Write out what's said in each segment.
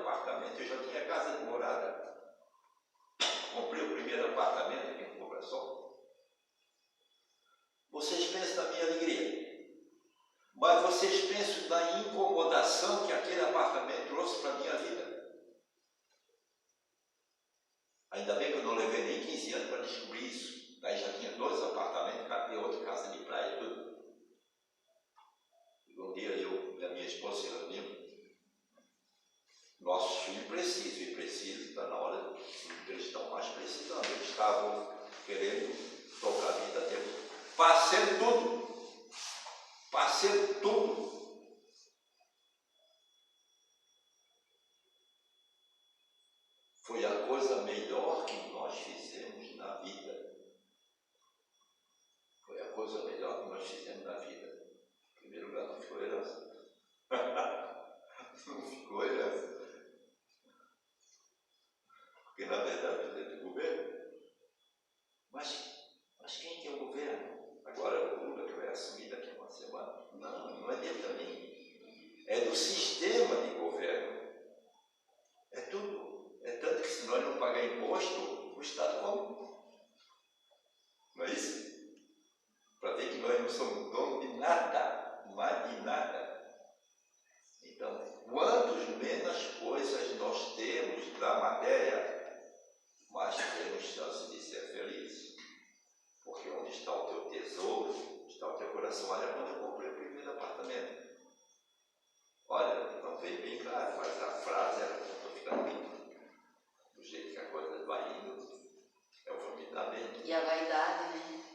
apartamento, eu já tinha casa de morada. Comprei o primeiro apartamento aqui em Cobração. Vocês pensam na minha alegria, mas vocês pensam na incomodação que aquele apartamento trouxe para a minha vida. Ainda bem que eu não levei nem 15 anos para descobrir isso. Daí já tinha 2 apartamentos, e outra casa de praia, tudo. E um dia eu e a minha esposa se reunimos. Nossos filhos precisam, está na hora que eles estão mais precisando. Eles estavam querendo tocar a vida deles. Passei tudo. Foi a coisa melhor que nós fizemos na vida. Foi a coisa melhor que nós fizemos na vida. Em primeiro lugar, não ficou herança. Não ficou herança. Porque, na verdade, é dentro do governo. Mas quem que é o governo? Agora é o Lula que vai assumir daqui a uma semana. Não é dele também. É do sistema de governo. É tudo. É tanto que se nós não pagar imposto, o Estado come. Não é isso? Para ver que nós não somos donos de nada, mais de nada. Então, quantos menos coisas nós temos da matéria, mais temos chance de ser felizes. Porque onde está o teu tesouro, está o teu coração. Olha quando eu comprei o primeiro apartamento. Olha, não veio bem claro, mas a frase era que eu estou ficando bem. Do jeito que a coisa vai indo, eu vou me dar bem. E a vaidade, né?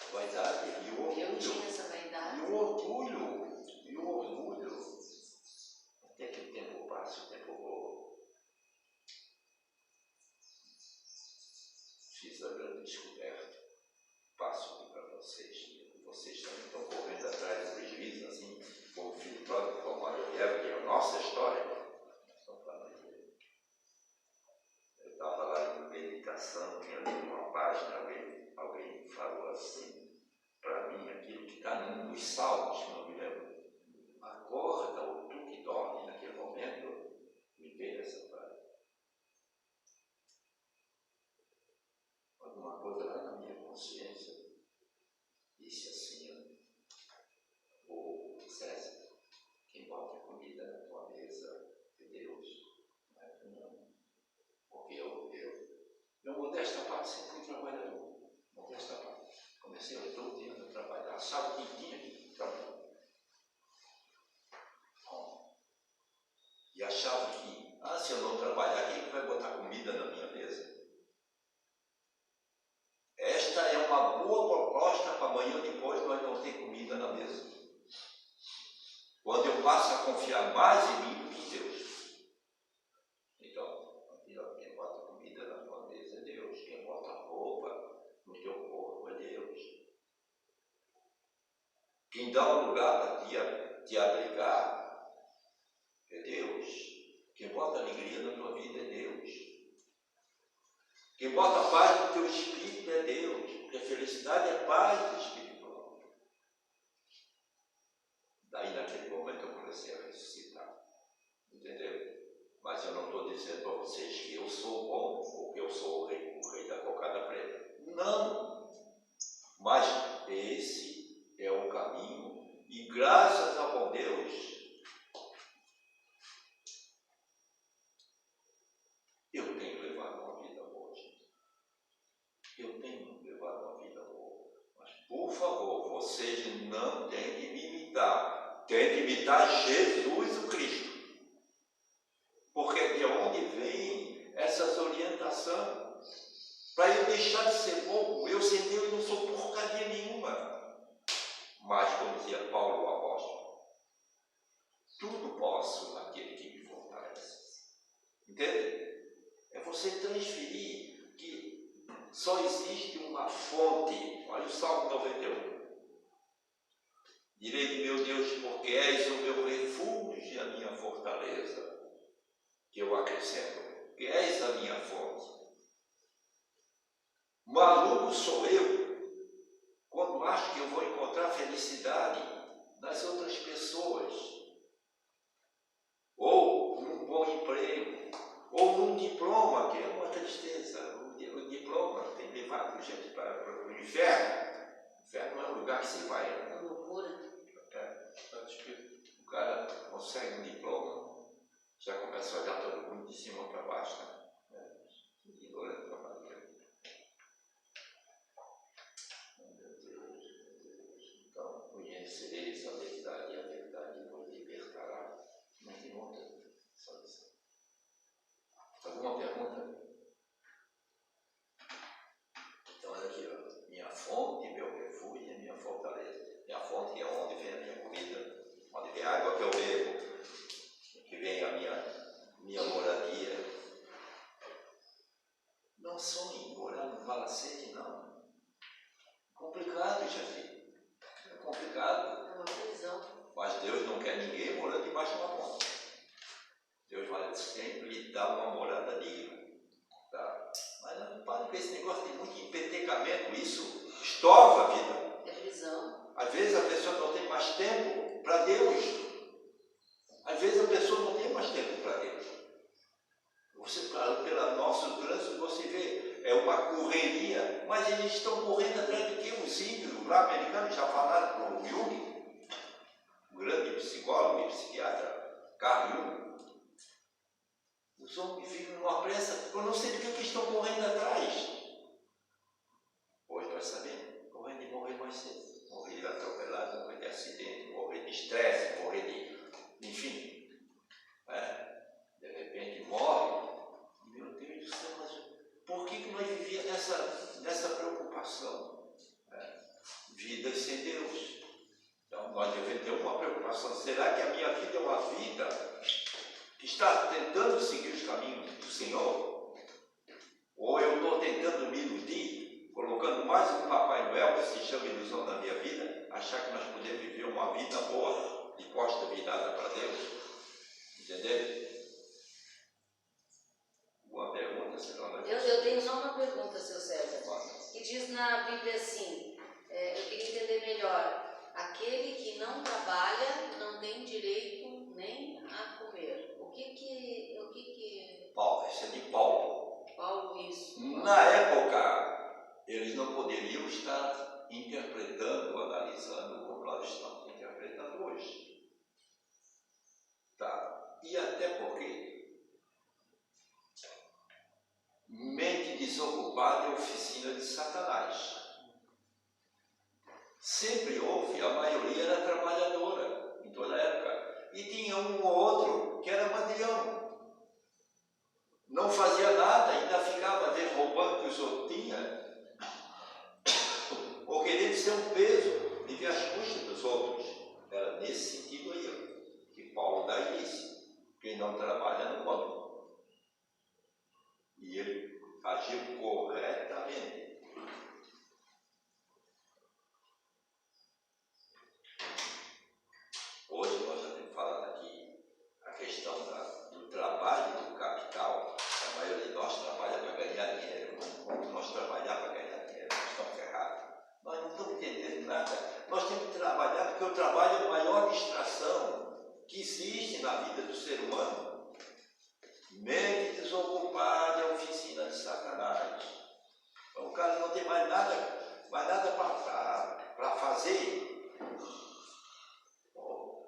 A vaidade e o orgulho. Eu tinha essa vaidade. E o orgulho. Até que o tempo passa, o tempo voa. Fiz a grande descoberta. Passo aqui para vocês. Vocês também estão correndo atrás do prejuízo, assim, como o filho pródigo, como a Ariel, que é a nossa história. Eu estava lá em meditação, tinha lido uma página, alguém falou assim, para mim, aquilo que está nos Salmos, que não me lembro. Acorda, ou tu que dorme naquele momento, me veio essa frase. Alguma coisa lá na minha consciência disse assim, ô César, quem bota comida na tua mesa é Deus, não é tu não. Porque eu modesta parte, sempre fui trabalhador. Modesta parte. Comecei aos 12 anos a trabalhar, sabe o que tinha que trabalhar? E achava que, se eu não trabalhar, quem vai botar comida na minha mesa? Esta é uma boa proposta para amanhã depois nós não ter comida na mesa. Quando eu passo a confiar mais em mim do que em Deus. Então, quem bota comida na tua mesa é Deus. Quem bota roupa no teu corpo é Deus. Quem dá um lugar para te abrigar é Deus. Quem bota alegria na tua vida é Deus. Quem bota paz no teu espírito é Deus. Porque a felicidade é paz espiritual. Daí naquele momento eu comecei a ressuscitar. Entendeu? Mas eu não estou dizendo para vocês que eu sou bom ou que eu sou o rei da cocada preta. Não! Mas esse é o caminho e graças a bom Deus eu tenho levado uma vida boa, gente. Eu tenho levado uma vida boa. Mas, por favor, vocês não têm que me imitar. Tem que imitar Jesus o Cristo. Porque de onde vem essas orientações? Para eu deixar de ser bobo, eu sem Deus não sou porcaria nenhuma. Mas, como dizia Paulo o apóstolo, tudo posso naquele que me fortalece. Entende? É você transferir que só existe uma fonte. Olha o Salmo 91. Direi de meu Deus, porque és o meu refúgio e a minha fortaleza. Que eu acrescento, que és a minha fonte. Maluco sou eu quando acho que eu vou encontrar felicidade nas outras pessoas ou inferno não é um lugar que se vai. É loucura. O cara consegue um diploma, já começa a olhar todo mundo de cima para baixo, né? Ignorando para baixo. Então, conhecereis a verdade e a verdade vos libertará. Não tem outra. Só isso. Alguma pergunta? Então, olha aqui, ó. Minha fonte, meu refúgio e minha fortaleza. Minha fonte é onde vem a minha comida, onde vem a água que eu bebo, que vem a minha moradia. Não sonhe morar no palacete, não. Complicado, gente. É complicado. É uma prisão. Mas Deus não quer ninguém morando debaixo de uma ponte. Deus vai sempre lhe dar uma morada digna. Tá? Mas não pare com esse negócio de muito empetecamento. Isso estorva a vida. É prisão. Às vezes a pessoa não tem mais tempo para Deus. Às vezes a pessoa não tem mais tempo para Deus. Você, pelo nosso trânsito, você vê, é uma correria, mas eles estão correndo atrás de quê? Os índios lá americanos já falaram para o Jung, o grande psicólogo e psiquiatra, Carl Jung. Os homens vivem numa pressa, eu não sei do que estão correndo atrás. Hoje nós sabemos, correndo de morrer mais cedo. Morrer de atropelado, morrer de acidente, morrer de estresse, morrer de... enfim. De repente morre. Meu Deus do céu, mas por que nós vivíamos nessa preocupação? Vida sem Deus. Então nós devemos ter uma preocupação. Será que a minha vida é uma vida que está tentando seguir os caminhos do Senhor? Ou eu estou tentando me iludir, colocando mais um Papai Noel, que se chama ilusão na minha vida, achar que nós podemos viver uma vida boa, de costa virada para Deus? Entendeu? Uma pergunta, senão Eu tenho só uma pergunta, seu César. Que diz na Bíblia assim, eu queria entender melhor. Aquele que não trabalha não tem direito nem a comer. O que Paulo, isso é de Paulo. Paulo, isso. Na época, eles não poderiam estar interpretando, analisando como nós estamos interpretando hoje. Tá? E até porque mente desocupada é oficina de Satanás. Sempre houve, a maioria era trabalhadora em toda a época. E tinha um ou outro que era mandrião. Não fazia nada, ainda ficava roubando o que os outros tinham. Ou querendo ser um peso, viver às custas dos outros. Era nesse sentido aí que Paulo dá início. Quem não trabalha não come. E ele agiu corretamente. Hoje nós já temos falado aqui a questão do trabalho e do capital. A maioria de nós trabalha para ganhar dinheiro. Quando nós trabalhar para ganhar dinheiro, nós estamos ferrados. Nós não estamos entendendo nada. Nós temos que trabalhar porque o trabalho é a maior distração que existe na vida do ser humano. Mente desocupada é a oficina de Satanás. Então o cara não tem mais nada para fazer.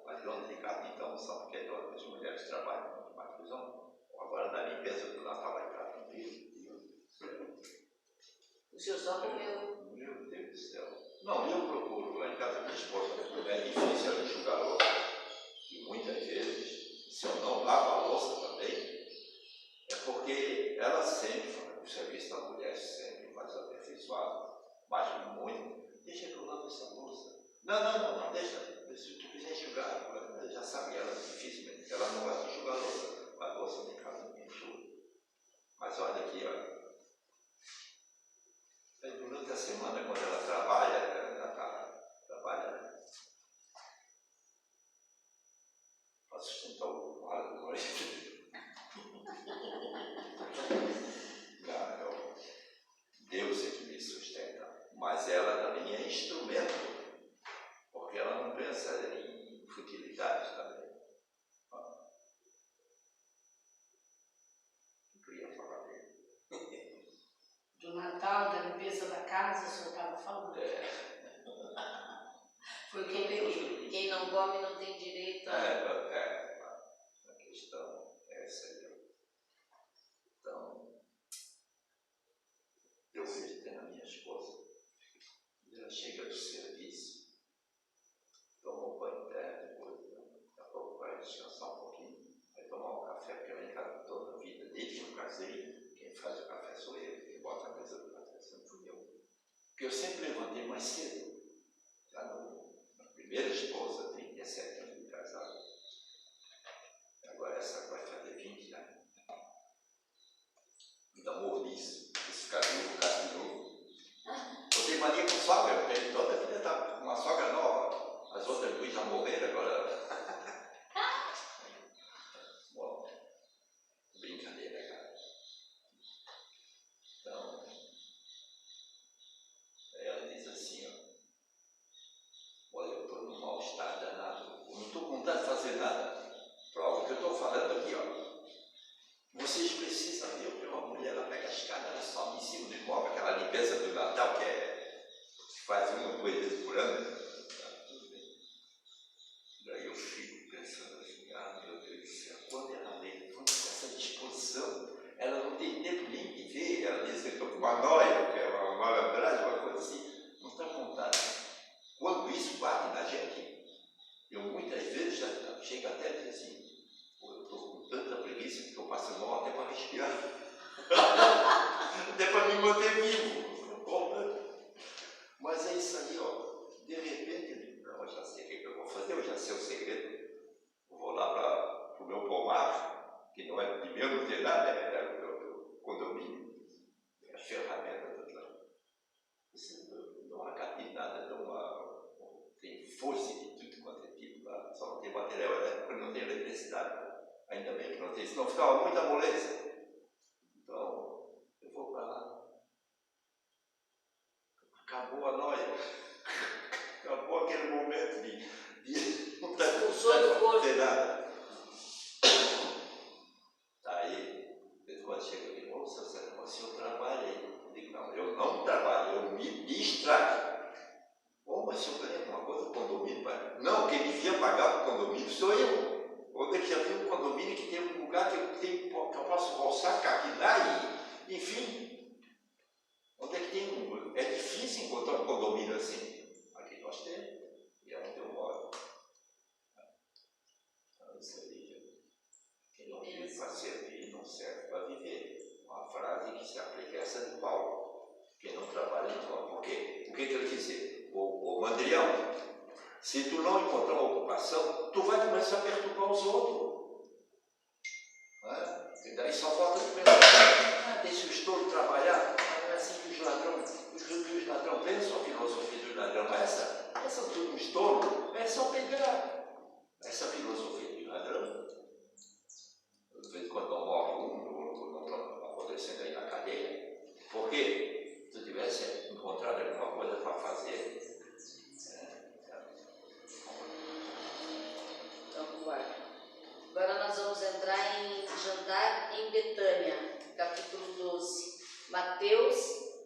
Mas dona de casa, então, só porque as mulheres trabalham na prisão. Agora na limpeza do Natal vai para cumprir. O senhor só comeu. Meu Deus do céu. Não, eu procuro lá em casa minha esposa. É difícil ela enxugar a louça. E muitas vezes, se eu não lavo a louça também, é porque ela sempre fala, o serviço da mulher sempre mais aperfeiçoado. Mas muito. Deixa que eu lavo essa louça. Não, deixa. Se tu quiser enxugar, ela já sabe, ela dificilmente. Ela não gosta de enxugar a louça. A louça de casa ninguém enxuga. Mas olha aqui, ó. Durante a semana, quando ela trabalha para sustentar o quadro do marido. Não, Deus é que me sustenta. Mas ela também é instrumento. Porque ela não pensa em futilidades também. Eu queria falar dele. Do Natal, da limpeza da casa, o senhor estava estava falando. Foi o que eu Deus peguei. o livre. Quem não come não tem direito a... A questão é essa aí. Então, eu vejo até na minha esposa, ela chega do serviço, toma um banho interno, depois, daqui a pouco vai descansar um pouquinho, vai tomar um café, porque ela em casa toda a vida, desde que eu casei, quem faz o café sou eu, quem bota a mesa do café sempre fui eu. Porque eu sempre levantei mais cedo. Já na primeira esposa, 37 anos de casado. Agora essa vai fazer 20 anos. Ainda morro nisso. Esse cabelo cai de novo. Eu tenho mania com sogra, porque toda a vida está com uma sogra nova. As outras duas já morreram agora. Bom, brincadeira, cara. Então, ela diz assim, ó, olha, eu estou num mal-estar danado. Eu não estou com vontade de fazer nada. Prova que eu estou falando aqui, ó. Vocês precisam ver o que uma mulher, ela pega a escada, ela sobe em cima do imóvel, aquela limpeza do Natal, que faz uma, 2 vezes por ano. Daí eu fico pensando assim, meu Deus do céu, quando ela levanta com essa disposição, ela não tem tempo nem de ver, ela diz que eu estou com uma nóia, que é uma malandragem, uma coisa assim, não está vontade. Quando isso bate na gente, eu muitas vezes já chego até a dizer assim, eu estou com tanta preguiça que estou passando mal até para respirar. Até para me manter vivo. Mas é isso aí, ó. De repente, não, eu já sei o que eu vou fazer, eu já sei o segredo. Eu vou lá para o meu pomar, que não é de meu, não tem nada, é do condomínio. É a ferramenta do lado. Não acata de nada, tem força de tudo quanto é tipo lá. Só não tem material, né? Porque não tem eletricidade. Ainda bem que não tem, senão ficava muita moleza. Então, eu vou para lá. Acabou a noia. Acabou aquele momento de não ter nada. Aí, quando chega aqui, ô, seu Zé, mas eu trabalho aí. Eu digo, não, eu não trabalho, eu me distraio. Ô, mas se eu ganho alguma coisa do condomínio, pai? Não, quem devia pagar para o condomínio sou eu. Onde é que já viu um condomínio que tem um lugar que eu posso roçar, capinar e, enfim, onde é que tem um... É difícil encontrar um condomínio assim. Aqui nós temos, e é onde eu moro. Então, isso aí, quem não vive para servir, não serve para viver. Uma frase que se aplica a essa de Paulo. Quem não trabalha, não trabalha. Por quê? O que ele quer dizer? O Mandrião, se tu não encontrar uma ocupação, tu vai começar a perturbar os outros. E daí só falta de pensar, deixa o estouro trabalhar, mas não é assim que os ladrões pensam, a filosofia dos ladrões é essa. Essa é tudo um estouro, é só pegar. Essa filosofia dos ladrões, de vez em quando não morre não está acontecendo aí na cadeia, porque se tu tivesse encontrado alguma coisa para fazer, Então, guarda. Agora nós vamos entrar em jantar em Betânia, capítulo 12. Mateus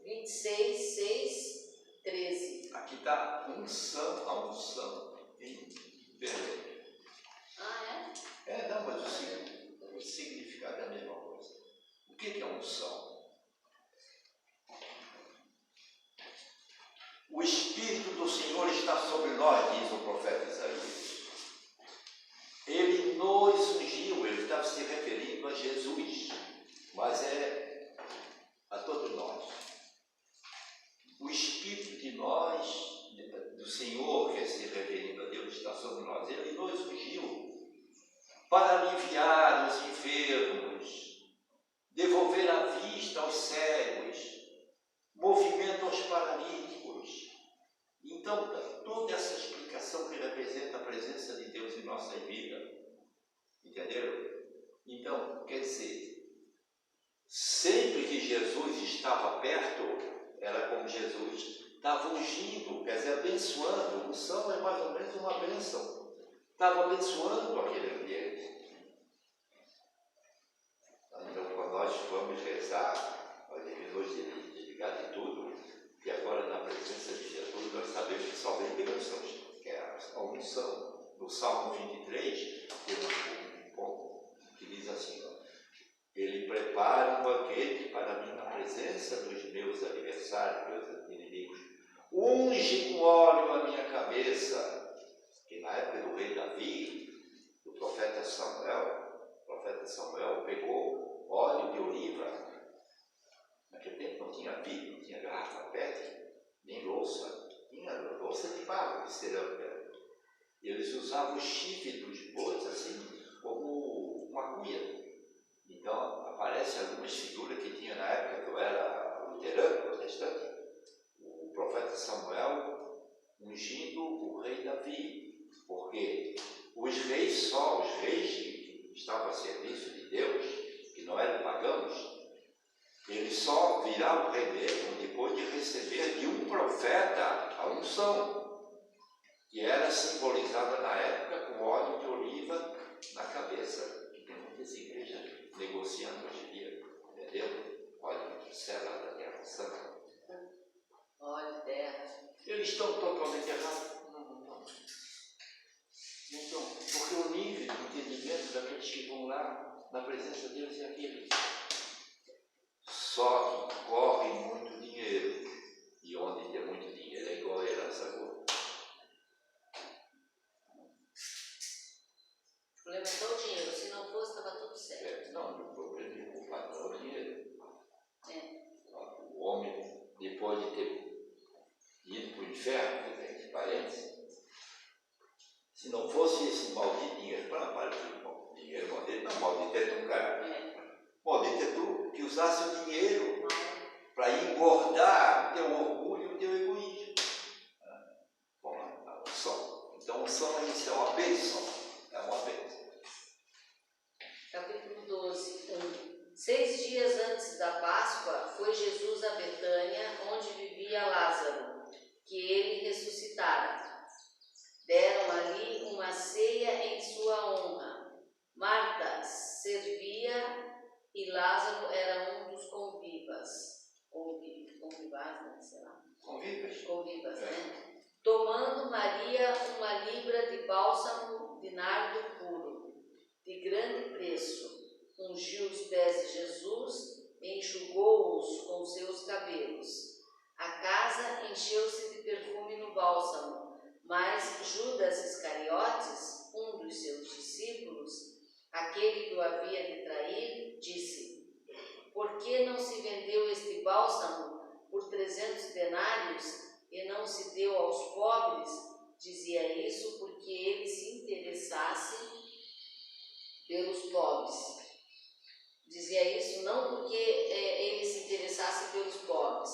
26, 6, 13. aqui está a unção em Belém. Ah, é? Não, mas o significado é a mesma coisa. O que é unção? O Espírito do Senhor está sobre nós, diz o profeta Isaías. Ele nos ungiu, ele estava se referindo a Jesus, mas é a todos nós. O Espírito de nós, do Senhor, que é se referindo a Deus, está sobre nós. Ele nos ungiu para aliviar os enfermos, devolver a vista aos cegos, movimento aos paralíticos. Então, toda essa explicação que representa a presença de Deus em nossa vida, entenderam? Então, quer dizer, sempre que Jesus estava perto, era como Jesus estava ungindo, quer dizer, abençoando. Unção é mais ou menos uma bênção. Estava abençoando aquele ambiente. Então, quando nós vamos rezar, nós devemos nos desligar de tudo, e agora na presença unge com óleo a minha cabeça. Que na época do rei Davi, o profeta Samuel pegou óleo de oliva. Naquele tempo não tinha vidro, não tinha garrafa PET, nem louça. Tinha louça de barro, de cerâmica. E eles usavam o chifre dos bois assim, como uma cuia. Então, aparecem algumas figuras que tinha na época que eu era luterano, protestante. O profeta Samuel ungindo o rei Davi. Porque os reis que estavam a serviço de Deus, que não eram pagãos, eles só viravam rei mesmo depois de receber de um profeta a unção, que era simbolizada na época com óleo de oliva na cabeça, que tem muitas igrejas negociando hoje em dia, entendeu? Óleo de cela da terra santa. Óleo de terra. Eles estão totalmente errados. Não. Então, porque o nível de entendimento daqueles que vão lá na presença de Deus é aquele. Só que corre muito dinheiro. E onde tem muito dinheiro é igual a herança boa. O problema é só o dinheiro. Se não fosse, estava tudo certo. Não, o problema é o padrão do dinheiro. O homem, depois de ter ido para o inferno, entre parênteses, se não fosse esse maldito dinheiro, dinheiro maldito, não, maldito é tu, cara. Maldito é tu que usasse o dinheiro para engordar o teu orgulho e o teu egoísmo. Bom, a unção. Então, a unção isso é uma bênção. É uma bênção. Capítulo 12, 1. 6 dias antes da Páscoa, foi Jesus a Betânia, onde vivia Lázaro, que ele ressuscitara. Deram ali uma ceia em sua honra. Marta servia e Lázaro era um dos convivas. Convivas, né? Sei lá. Convivas, né? Tomando Maria uma libra de bálsamo de nardo puro, de grande preço, ungiu os pés de Jesus e enxugou-os com seus cabelos. A casa encheu-se de perfume no bálsamo, mas Judas Iscariotes, um dos seus discípulos, aquele que o havia de trair, disse: por que não se vendeu este bálsamo por 300 denários e não se deu aos pobres? Dizia isso porque ele se interessasse pelos pobres. Dizia isso não porque ele se interessasse pelos pobres,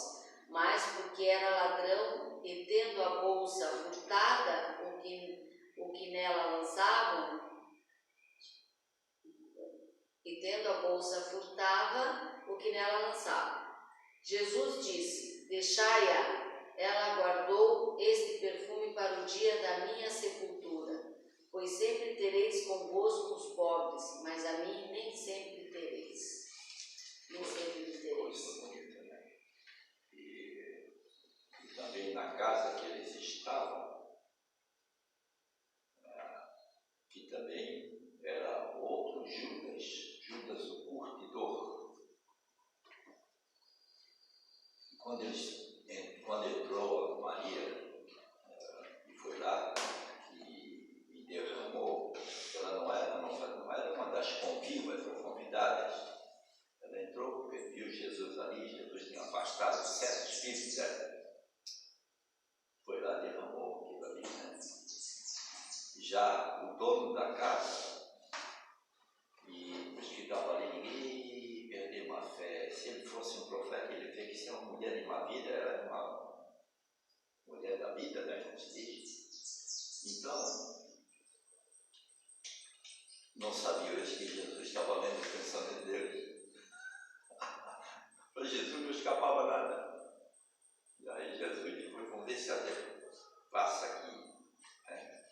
mas porque era ladrão e, tendo a bolsa furtada, o que nela lançavam, Jesus disse: deixai-a. Ela guardou este perfume para o dia da minha sepultura. Pois sempre tereis convosco os pobres, mas a mim nem sempre tereis. Nem sempre me tereis. E também na casa que eles estavam, que também era outro Judas o curtidor. Quando entrou Maria e foi lá e derramou, ela não era uma das convivas ou convidadas. Ela entrou porque viu Jesus ali, Jesus tinha afastado 7 espíritos dela. Foi lá e derramou aquilo ali, né? Já o dono da casa e os que estavam ali, perderam a fé. Se ele fosse um profeta, ele vê que se é uma mulher de uma vida, ela é uma mulher da vida, né, como se diz. Então, não sabia eles que Jesus estava lendo o pensamento deles. Para Jesus não escapava nada. E aí Jesus depois, vamos ver se até passa aqui. Né?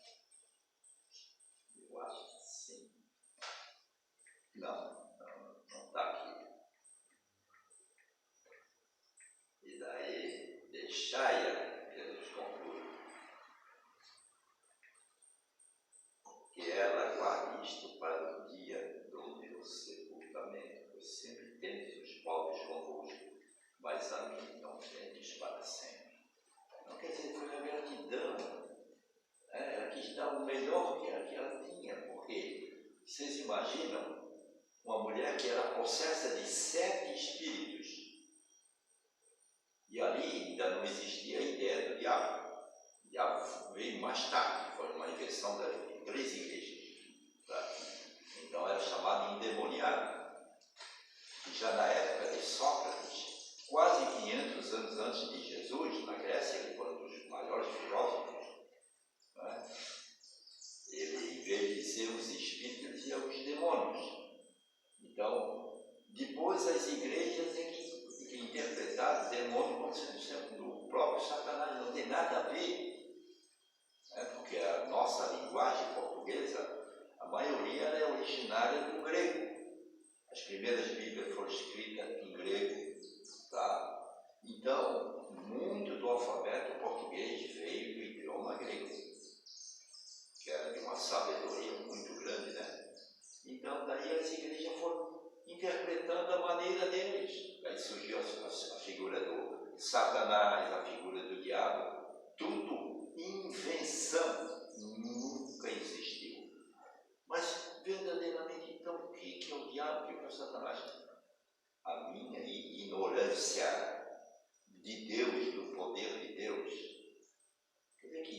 Eu acho que sim. Não está aqui. E daí, deixai-a, Jesus conclui, que ela guarde isto para o dia do meu sepultamento, pois sempre tendes os pobres convosco, mas a mim não tendes para sempre. Não quer dizer que foi possessa de 7 espíritos. E ali ainda não existia a ideia do diabo. O diabo veio mais tarde, foi uma invenção das 3 igrejas. Tá? Então era chamado de endemoniado. E já na época de Sócrates, quase 500 anos antes de Jesus, na Grécia, que foi um dos maiores filósofos, né? Ele, em vez de dizer os espíritos, ele dizia os demônios. Então, depois as igrejas que interpretaram o demônio como sendo sempre do próprio Satanás, não tem nada a ver